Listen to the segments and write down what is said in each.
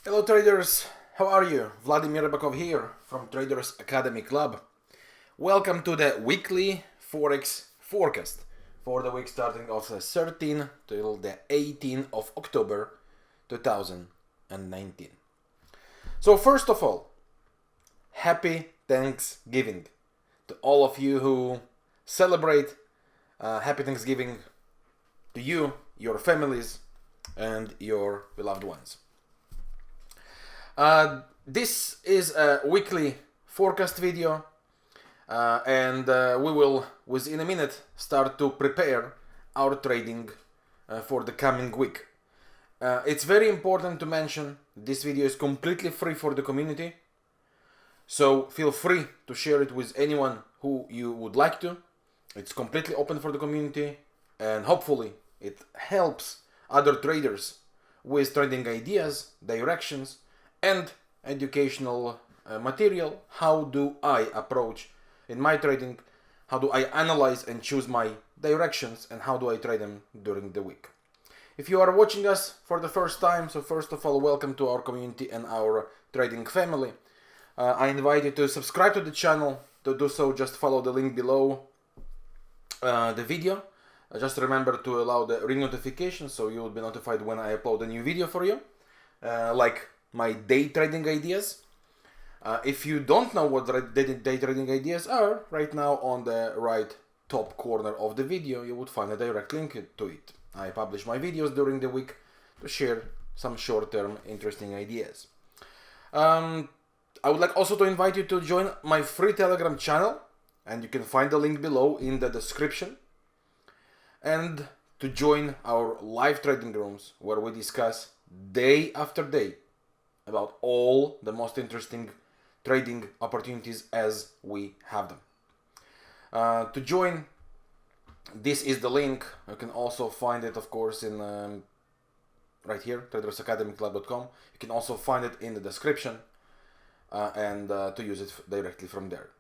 Hello traders, how are you? Vladimir Ribakov here from Traders Academy Club. Welcome to the weekly Forex forecast for the week starting of the 13th till the 18th of October 2019. So first of all, happy Thanksgiving to all of you who celebrate. Happy Thanksgiving to you, your families, and your beloved ones. This is a weekly forecast video, and we will within a minute start to prepare our trading for the coming week. It's very important to mention this video is completely free for the community, so feel free to share it with anyone who you would like to. It's completely open for the community, and hopefully it helps other traders with trading ideas, directions, and educational material. How do I approach in my trading? How do I analyze and choose my directions, and how do I trade them during the week? If you are watching us for the first time, so first of all, welcome to our community and our trading family. I invite you to subscribe to the channel. To do so, just follow the link below the video. Just remember to allow the ring notification so you will be notified when I upload a new video for you, like my day trading ideas. If you don't know what day trading ideas are, right now on the right top corner of the video you would find a direct link to it. I publish my videos during the week to share some short-term interesting ideas. I would like also to invite you to join my free Telegram channel, and you can find the link below in the description, and to join our live trading rooms where we discuss day after day about all the most interesting trading opportunities as we have them. To join, this is the link. You can also find it, of course, in right here, tradersacademyclub.com. You can also find it in the description, and to use it directly from there.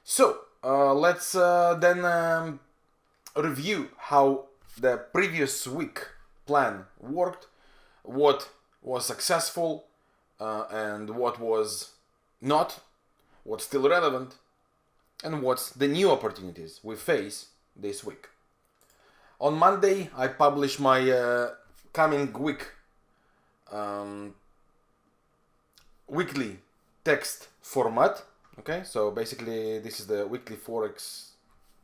So let's then review how the previous week plan worked, what was successful, and what was not, what's still relevant, and what's the new opportunities we face this week. On Monday, I published my coming week weekly text format. Okay, so basically this is the weekly Forex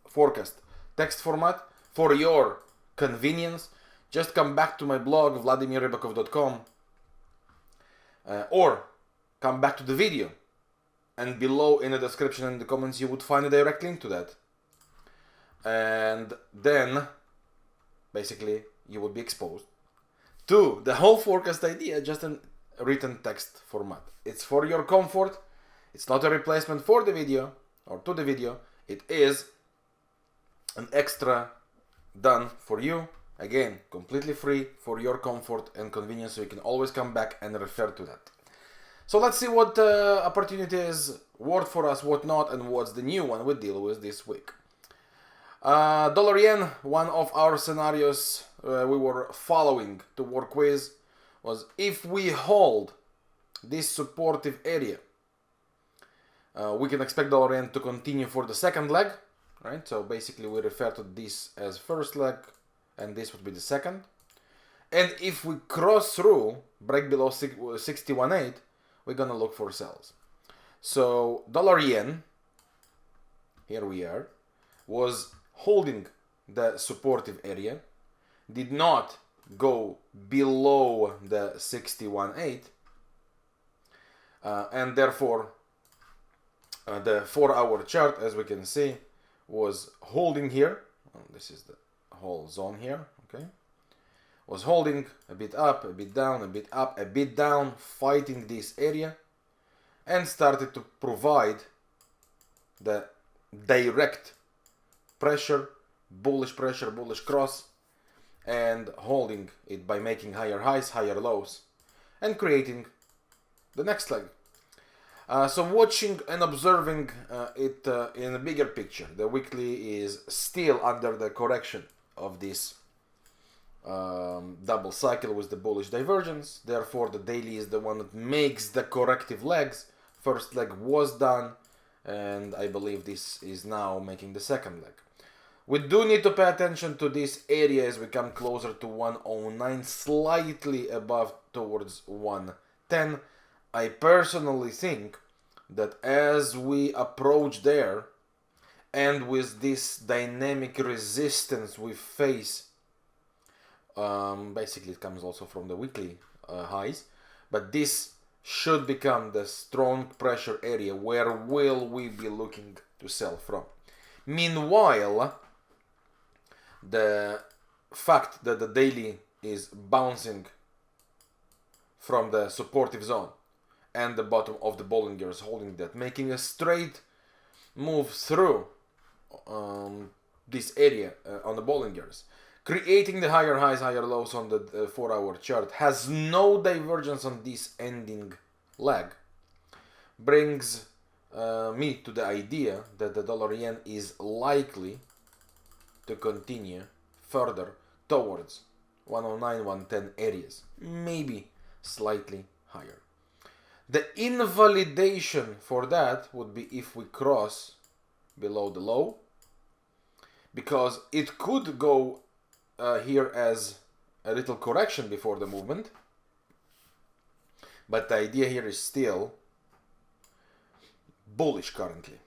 forecast text format for your convenience. Just come back to my blog, vladimirribakov.com, or come back to the video, and below in the description and the comments you would find a direct link to that, and then basically you would be exposed to the whole forecast idea just in written text format. It's for your comfort. It's not a replacement for the video or to the video. It is an extra done for you, again completely free for your comfort and convenience, so you can always come back and refer to that. So let's see what opportunities work for us, what not, and what's the new one we deal with this week. Dollar yen, one of our scenarios we were following to work with was if we hold this supportive area, we can expect dollar yen to continue for the second leg, right? So basically we refer to this as first leg, and this would be the second. And if we cross through, break below 61.8, we're gonna look for sells. So dollar yen, here we are, was holding the supportive area, did not go below the 61.8, and therefore the 4-hour chart, as we can see, was holding here. This is the whole zone here, okay? Was holding a bit up, a bit down, a bit up, a bit down, fighting this area, and started to provide the direct pressure, bullish cross, and holding it by making higher highs, higher lows, and creating the next leg. So watching and observing it in a bigger picture, the weekly is still under the correction of this double cycle with the bullish divergence. Therefore, the daily is the one that makes the corrective legs. First leg was done, and I believe this is now making the second leg. We do need to pay attention to this area as we come closer to 109, slightly above towards 110. I personally think that as we approach there, and with this dynamic resistance we face, basically it comes also from the weekly highs, but this should become the strong pressure area where will we be looking to sell from. Meanwhile, the fact that the daily is bouncing from the supportive zone and the bottom of the Bollinger is holding that, making a straight move through this area on the Bollingers, creating the higher highs, higher lows on the 4-hour chart, has no divergence on this ending leg, brings me to the idea that the dollar yen is likely to continue further towards 109, 110 areas, maybe slightly higher. The invalidation for that would be if we cross below the low, because it could go here as a little correction before the movement, but the idea here is still bullish currently.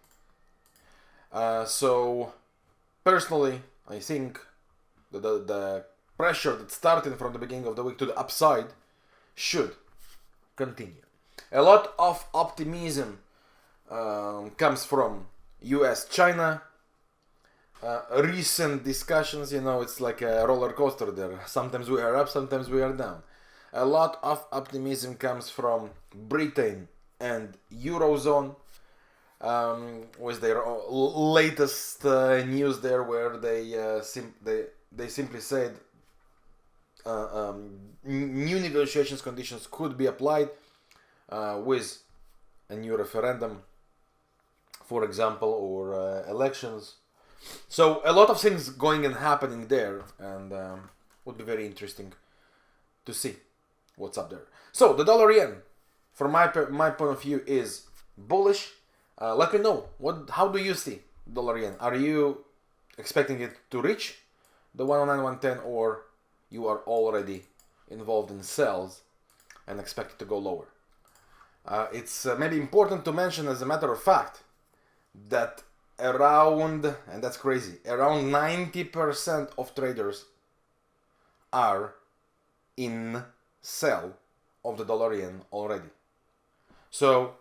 So personally, I think that the pressure that started from the beginning of the week to the upside should continue. A lot of optimism comes from US-China. Recent discussions, you know, it's like a roller coaster there. Sometimes we are up, sometimes we are down. A lot of optimism comes from Britain and Eurozone, with their latest news there, where they simply said new negotiations conditions could be applied with a new referendum, for example, or elections. So a lot of things going and happening there, and would be very interesting to see what's up there. So the dollar yen, from my point of view, is bullish. Let me know, how do you see dollar yen? Are you expecting it to reach the 109, 110, or you are already involved in sells and expect it to go lower? It's maybe important to mention, as a matter of fact, that around, and that's crazy, around 90% of traders are in sell of the dollar yen already. So,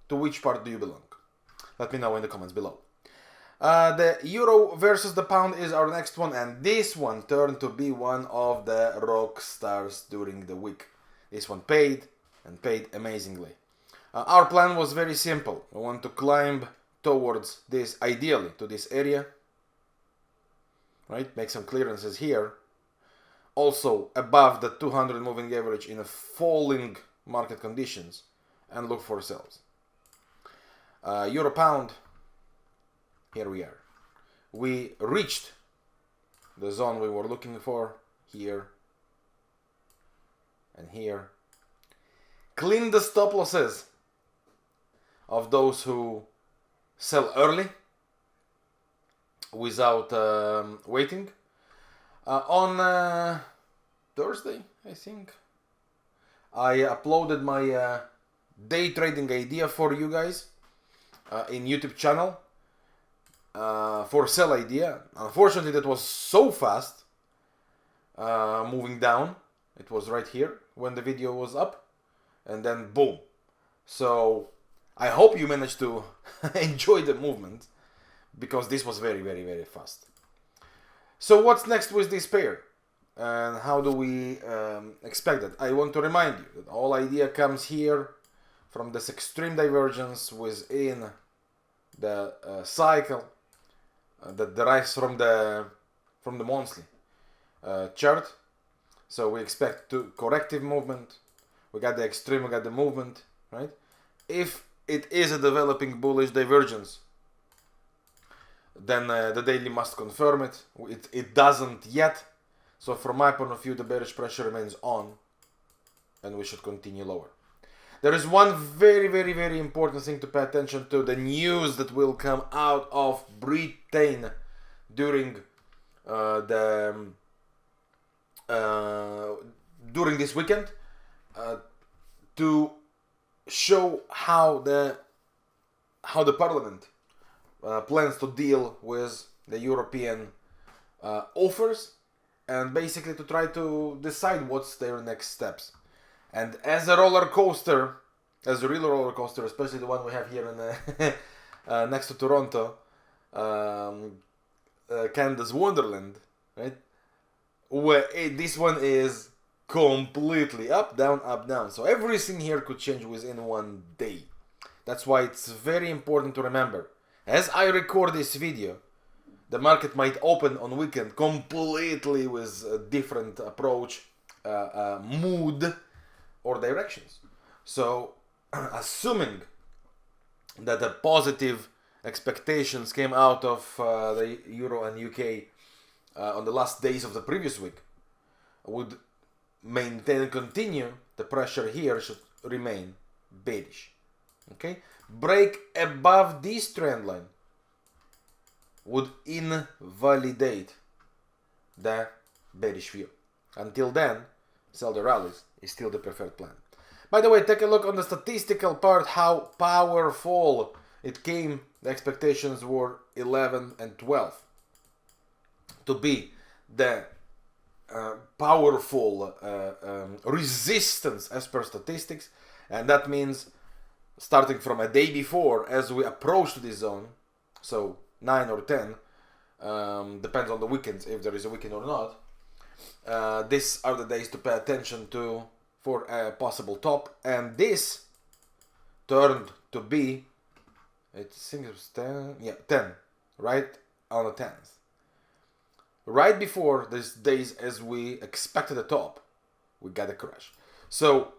to which part do you belong? Let me know in the comments below. The euro versus the pound is our next one, and this one turned to be one of the rock stars during the week. This one paid, and paid amazingly. Our plan was very simple. We want to climb towards this, ideally to this area, right? Make some clearances here. Also above the 200 moving average in a falling market conditions, and look for sells. Euro pound, here we are. We reached the zone we were looking for here and here. Clean the stop losses of those who sell early without waiting. On Thursday, I think, I uploaded my day trading idea for you guys in YouTube channel for sell idea. Unfortunately, that was so fast moving down. It was right here when the video was up, and then boom. So I hope you managed to enjoy the movement, because this was very, very, very fast. So what's next with this pair, and how do we expect it? I want to remind you that all idea comes here from this extreme divergence within the cycle that derives from the monthly chart. So we expect corrective movement. We got the extreme, we got the movement, right? If it is a developing bullish divergence, then the daily must confirm it. It doesn't yet. So from my point of view, the bearish pressure remains on, and we should continue lower. There is one very important thing to pay attention to: the news that will come out of Britain during during this weekend, to show how the Parliament plans to deal with the European offers, and basically to try to decide what's their next steps. And as a roller coaster, as a real roller coaster, especially the one we have here in next to Toronto, Canada's Wonderland, right? Where this one is completely up, down, up, down. So everything here could change within one day. That's why it's very important to remember. As I record this video, the market might open on weekend completely with a different approach, mood, or directions. So, assuming that the positive expectations came out of the Euro and UK on the last days of the previous week, would maintain and continue, the pressure here should remain bearish. Okay, break above this trend line would invalidate the bearish view. Until then, sell the rallies is still the preferred plan. By the way, take a look on the statistical part, how powerful it came. The expectations were 11 and 12 to be the powerful resistance as per statistics, and that means starting from a day before, as we approach this zone, so 9 or 10, depends on the weekends, if there is a weekend or not. These are the days to pay attention to for a possible top, and this turned to be, I think it was 10, yeah, 10, right on the 10th. Right before these days, as we expected a top, we got a crash. So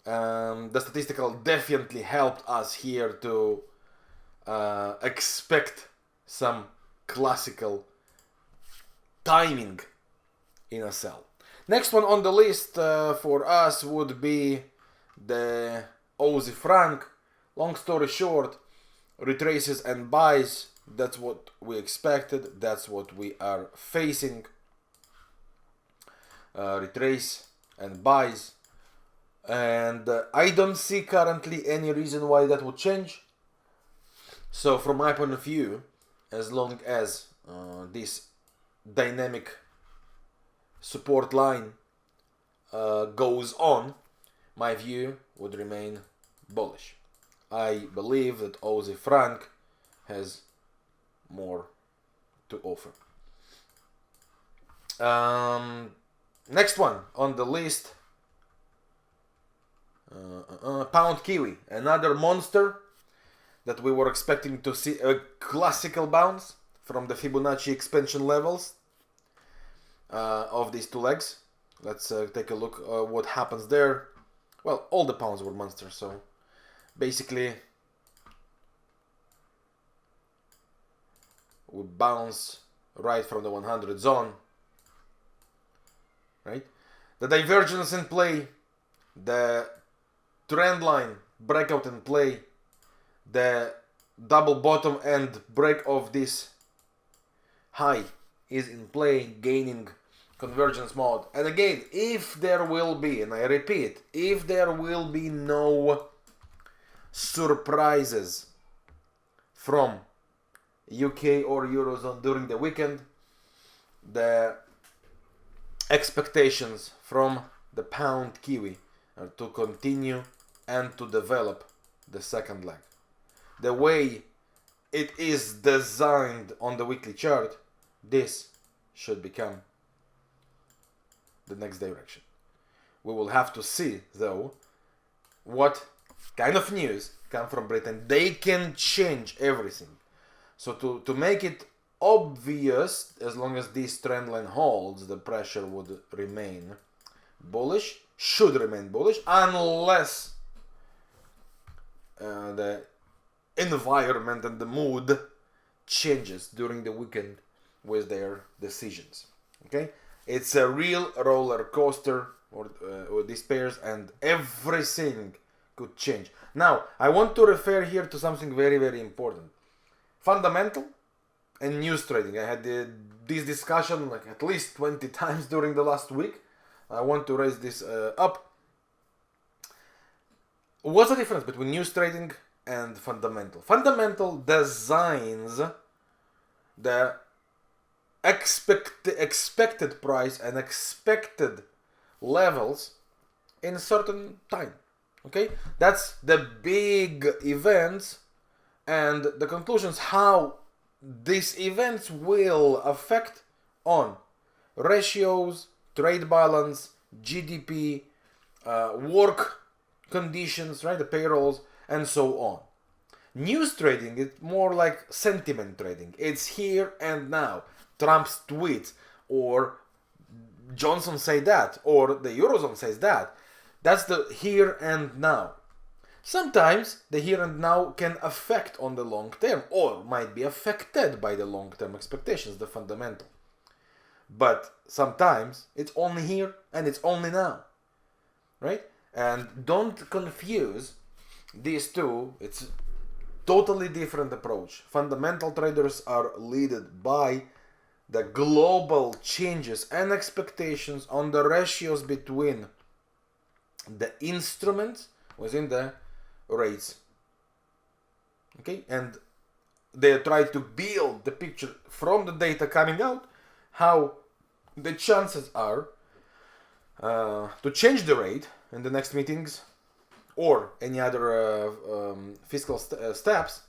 the statistical definitely helped us here to expect some classical timing in a sell. Next one on the list for us would be the Aussie franc. Long story short, retraces and buys. That's what we expected. That's what we are facing. Retrace and buys. And I don't see currently any reason why that would change. So from my point of view, as long as this dynamic support line goes on, my view would remain bullish. I believe that Aussie franc has more to offer. Next one on the list, pound kiwi, another monster that we were expecting to see a classical bounce from the Fibonacci expansion levels of these two legs. Let's take a look what happens there. Well, all the pounds were monsters, so basically we bounce right from the 100 zone, right? The divergence in play, the trend line breakout in play, the double bottom and break of this high is in play, gaining convergence mode. And again, if there will be, and I repeat, if there will be no surprises from UK or Eurozone during the weekend, the expectations from the pound kiwi are to continue and to develop the second leg. The way it is designed on the weekly chart, this should become the next direction. We will have to see, though, what kind of news come from Britain. They can change everything. So to make it obvious, as long as this trend line holds, the pressure would remain bullish, should remain bullish, unless the environment and the mood changes during the weekend with their decisions. Okay, It's a real roller coaster with these pairs, and everything could change. Now, I want to refer here to something very, very important. Fundamental and news trading. I had this discussion like at least 20 times during the last week. I want to raise this up. What's the difference between news trading and fundamental? Fundamental designs the expected price and expected levels in a certain time. Okay, that's the big events and the conclusions, how these events will affect on ratios, trade balance, GDP, work conditions, right, the payrolls, and so on. News trading is more like sentiment trading. It's here and now. Trump's tweets, or Johnson say that, or the Eurozone says that. That's the here and now. Sometimes the here and now can affect on the long term, or might be affected by the long term expectations, the fundamental. But sometimes it's only here and it's only now, right? And don't confuse these two. It's totally different approach. Fundamental traders are led by the global changes and expectations on the ratios between the instruments within the rates. Okay, and they try to build the picture from the data coming out, how the chances are to change the rate in the next meetings or any other fiscal steps,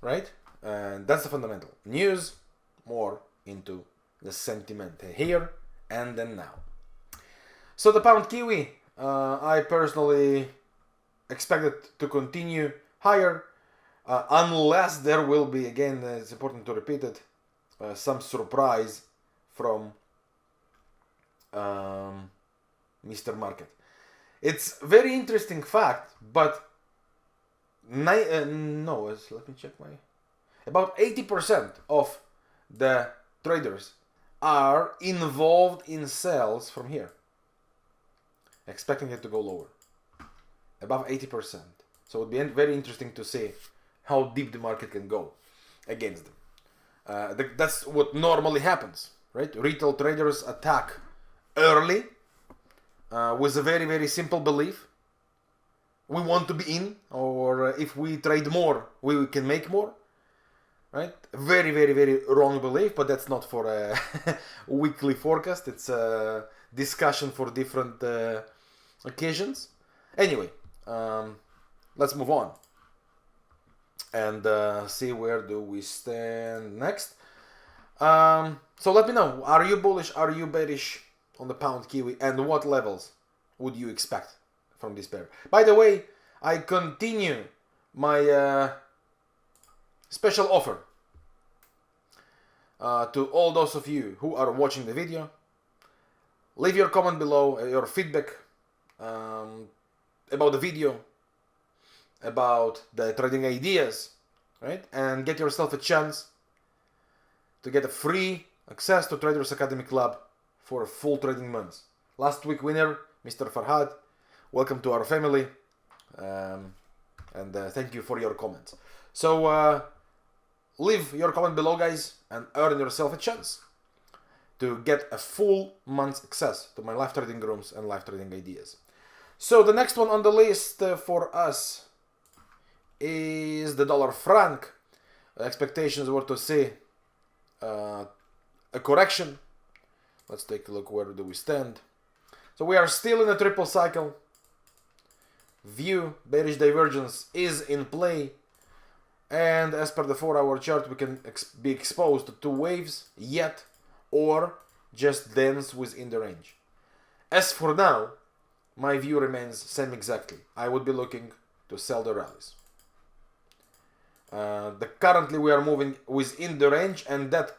right? And that's the fundamental. News, more into the sentiment here and then now. So the pound Kiwi, I personally expect it to continue higher unless there will be, again, it's important to repeat it, some surprise from Mr. Market. It's very interesting fact, but let me check about 80% of the traders are involved in sales from here, expecting it to go lower, above 80%. So it would be very interesting to see how deep the market can go against them. That's what normally happens, right? Retail traders attack early with a very, very simple belief. We want to be in, or if we trade more, we can make more. Right? Very, very, very wrong belief, but that's not for a weekly forecast. It's a discussion for different occasions. Anyway, let's move on and see where do we stand next. So let me know, are you bullish, are you bearish on the pound Kiwi, and what levels would you expect from this pair? By the way, I continue my special offer to all those of you who are watching the video. Leave your comment below, your feedback about the video, about the trading ideas, right? And get yourself a chance to get a free access to Traders Academy Club for a full trading month. Last week winner, Mr. Farhad, welcome to our family, and thank you for your comments. So leave your comment below, guys, and earn yourself a chance to get a full month's access to my live trading rooms and live trading ideas. So the next one on the list for us is the dollar franc. Expectations were to see a correction. Let's take a look, where do we stand. So we are still in a triple cycle. View, bearish divergence is in play. And as per the 4-hour chart, we can be exposed to two waves yet, or just dance within the range. As for now, my view remains same exactly. I would be looking to sell the rallies. Currently we are moving within the range, and that,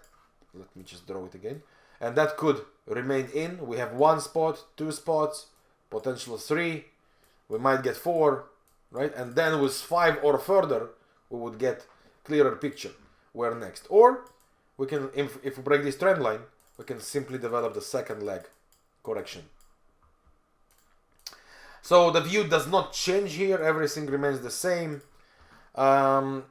let me just draw it again, and that could remain in. We have one spot, two spots, potential 3, we might get 4, right? And then with 5 or further, we would get clearer picture where next. Or we can, if we break this trend line, we can simply develop the second leg correction. So the view does not change here, everything remains the same. EURGBP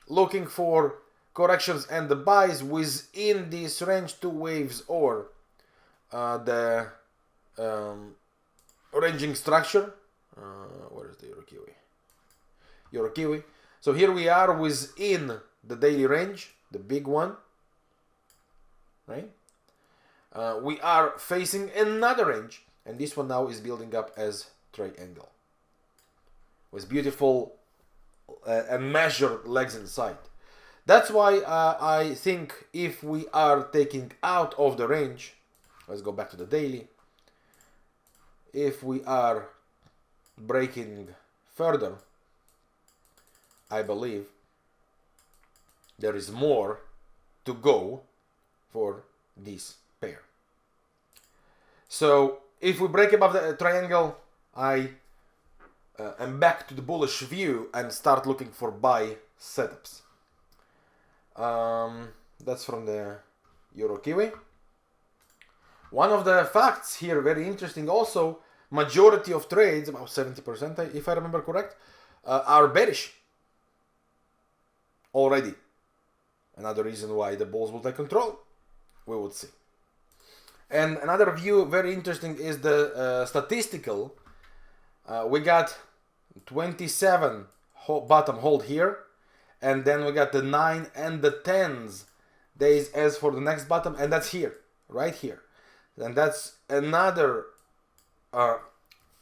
looking for corrections and the buys within this range, 2 waves or the ranging structure. Where is the EURGBP? EURGBP. So here we are within the daily range, the big one, right? We are facing another range, and this one now is building up as triangle with beautiful and measured legs inside. That's why I think if we are taking out of the range, let's go back to the daily. If we are breaking further, I believe there is more to go for this pair. So if we break above the triangle, I am back to the bullish view and start looking for buy setups. That's from the EURGBP. One of the facts here, very interesting also, majority of trades, about 70% if I remember correct, are bearish already. Another reason why the bulls will take control, we would see. And another view, very interesting, is the statistical. We got 27 bottom hold here, and then we got the 9 and the 10s days as for the next bottom, and that's here, right here. And that's another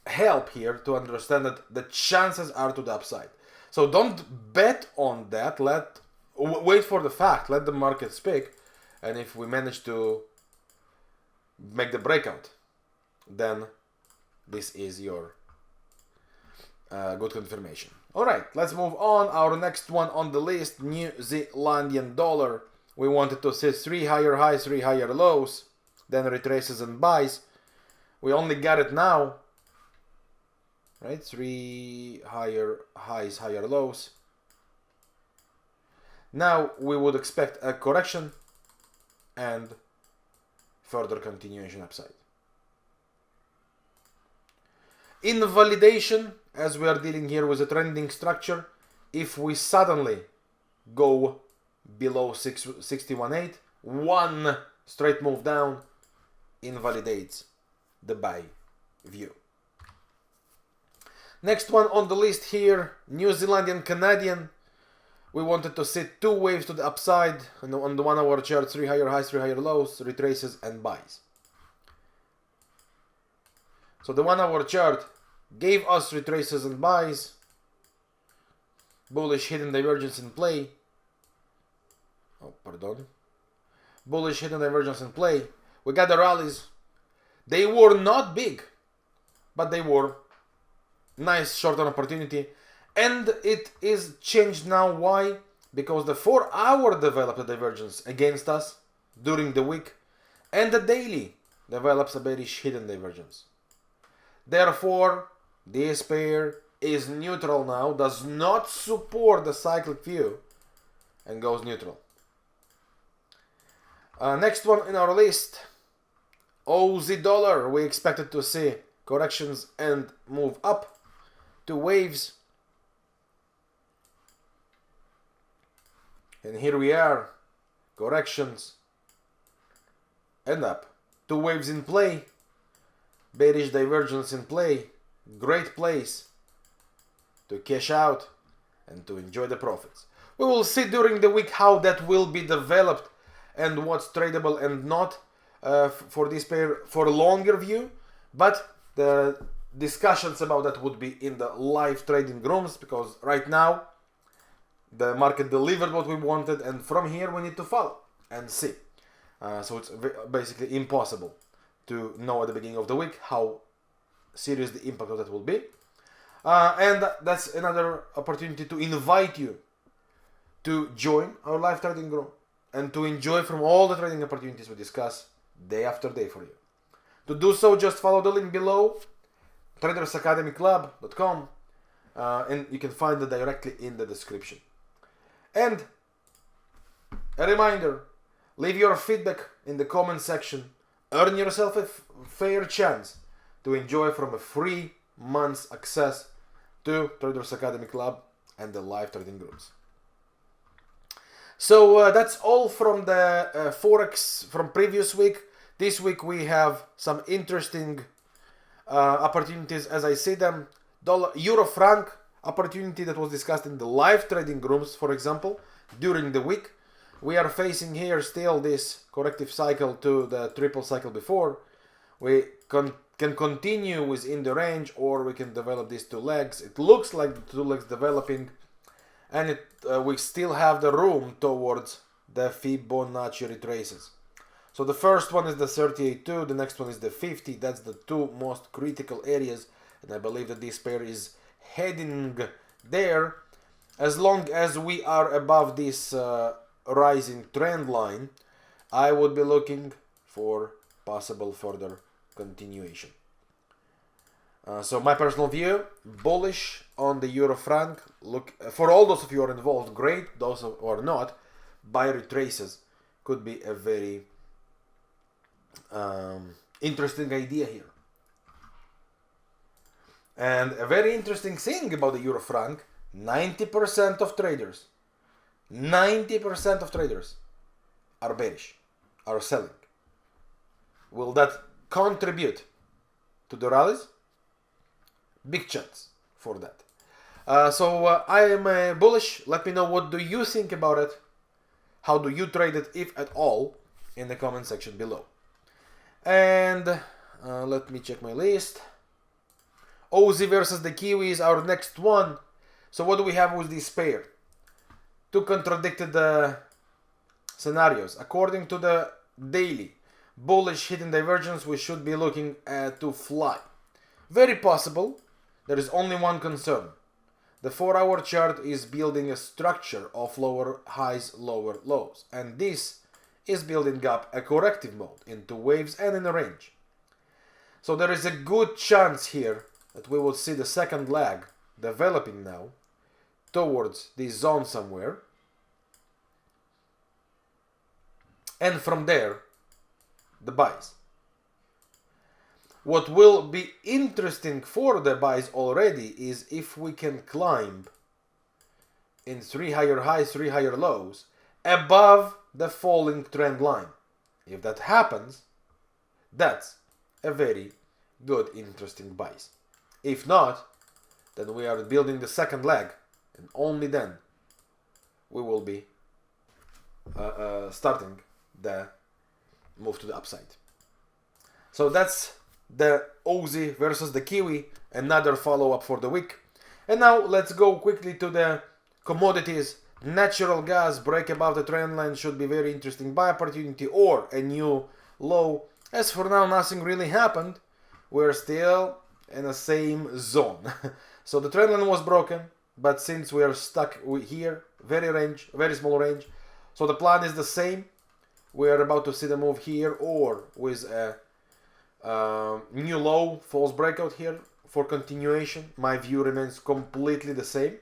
help here to understand that the chances are to the upside. So don't bet on that. Wait for the fact. Let the market speak. And if we manage to make the breakout, then this is your good confirmation. All right, let's move on. Our next one on the list, New Zealandian dollar. We wanted to see 3 higher highs, 3 higher lows, then retraces and buys. We only got it now, right? 3 higher highs, higher lows. Now we would expect a correction and further continuation upside. Invalidation, as we are dealing here with a trending structure, if we suddenly go below 61.8, one straight move down invalidates the buy view. Next one on the list here, New Zealandian Canadian. We wanted to see 2 waves to the upside, and on the 1 hour chart, 3 higher highs, 3 higher lows, retraces and buys. So the 1 hour chart gave us retraces and buys, bullish hidden divergence in play. Bullish hidden divergence in play. We got the rallies. They were not big, but they were nice short-term opportunity. And it is changed now. Why? Because the 4 hour developed a divergence against us during the week, and the daily develops a bearish hidden divergence. Therefore, this pair is neutral now, does not support the cyclic view, and goes neutral. Next one in our list, OZ dollar. We expected to see corrections and move up, 2 waves. And here we are, corrections and up, 2 waves in play, bearish divergence in play. Great place to cash out and to enjoy the profits. We will see during the week how that will be developed and what's tradable and not for this pair for a longer view, but the discussions about that would be in the live trading rooms, because right now the market delivered what we wanted, and from here we need to follow and see. So it's basically impossible to know at the beginning of the week how serious the impact of that will be. And that's another opportunity to invite you to join our live trading room and to enjoy from all the trading opportunities we discuss day after day for you. To do so, just follow the link below, tradersacademyclub.com, and you can find it directly in the description. And a reminder, Leave your feedback in the comment section. Earn yourself a fair chance to enjoy from a free month's access to Traders Academy Club and the live trading groups. So that's all from the Forex from previous week. This week we have some interesting opportunities as I see them. Euro franc opportunity that was discussed in the live trading groups, for example, during the week. We are facing here still this corrective cycle to the triple cycle before. We can continue within the range, or we can develop these two legs. It looks like the two legs developing, and we still have the room towards the Fibonacci retraces. So the first one is the 38.2, the next one is the 50. That's the two most critical areas, and I believe that this pair is heading there. As long as we are above this rising trend line, I would be looking for possible further continuation. So my personal view, bullish on the euro franc. Look, for all those of you who are involved, great. Those who are not, buy retraces could be a very interesting idea here. And a very interesting thing about the euro franc, 90% of traders are bearish, are selling. Will that contribute to the rallies? Big chance for that. So I am bullish. Let me know what do you think about it. How do you trade it, if at all, in the comment section below. And let me check my list. Aussie versus the Kiwi is our next one. So what do we have with this pair? Two contradicted scenarios. According to the daily bullish hidden divergence, we should be looking to fly. Very possible. There is only one concern. The 4-hour chart is building a structure of lower highs, lower lows. And this is building up a corrective mode into waves and in a range. So there is a good chance here that we will see the second leg developing now towards this zone somewhere. And from there, the buys. What will be interesting for the buys already is if we can climb in 3 higher highs, 3 higher lows above the falling trend line. If that happens, that's a very good, interesting buys. If not, then we are building the second leg, and only then we will be starting the move to the upside. So that's the Aussie versus the Kiwi, another follow-up for the week. And now let's go quickly to the commodities. Natural gas break above the trend line should be very interesting buy opportunity or a new low. As for now, nothing really happened. We're still in the same zone. So the trend line was broken, but since we are stuck here, very small range. So the plan is the same. We are about to see the move here, or with a new low, false breakout here for continuation. My view remains completely the same.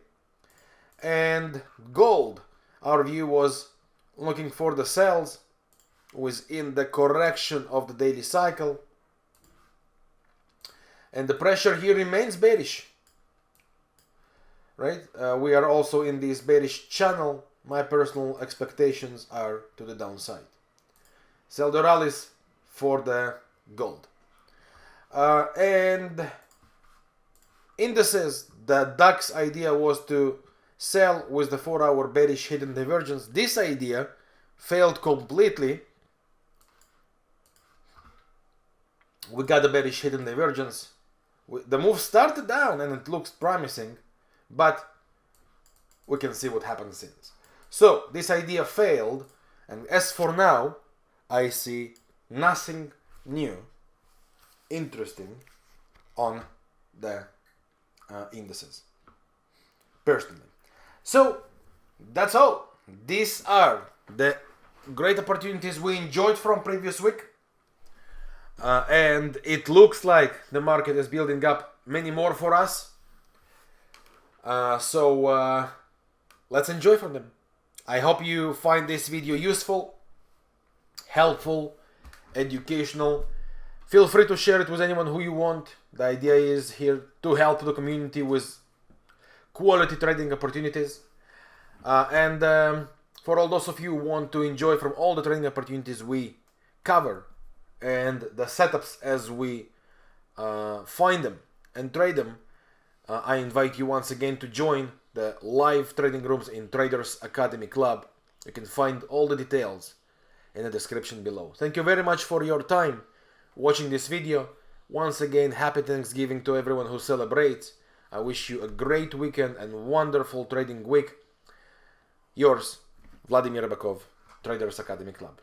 And gold, our view was looking for the sells within the correction of the daily cycle. And the pressure here remains bearish. Right? We are also in this bearish channel. My personal expectations are to the downside. Sell the rallies for the gold. And indices, the DAX idea was to sell with the 4-hour bearish hidden divergence. This idea failed completely. We got the bearish hidden divergence. The move started down and it looks promising, but we can see what happened since. So this idea failed, and as for now, I see nothing new, interesting on the indices, personally. So that's all. These are the great opportunities we enjoyed from previous week. And it looks like the market is building up many more for us. So let's enjoy from them. I hope you find this video useful. helpful, educational. Feel free to share it with anyone who you want. The idea is here to help the community with quality trading opportunities. For all those of you who want to enjoy from all the trading opportunities we cover and the setups as we find them and trade them, I invite you once again to join the live trading rooms in Traders Academy Club. You can find all the details in the description below. Thank you very much for your time watching this video. Once again, happy Thanksgiving to everyone who celebrates. I wish you a great weekend and wonderful trading week. Yours, Vladimir Ribakov, Traders Academy Club.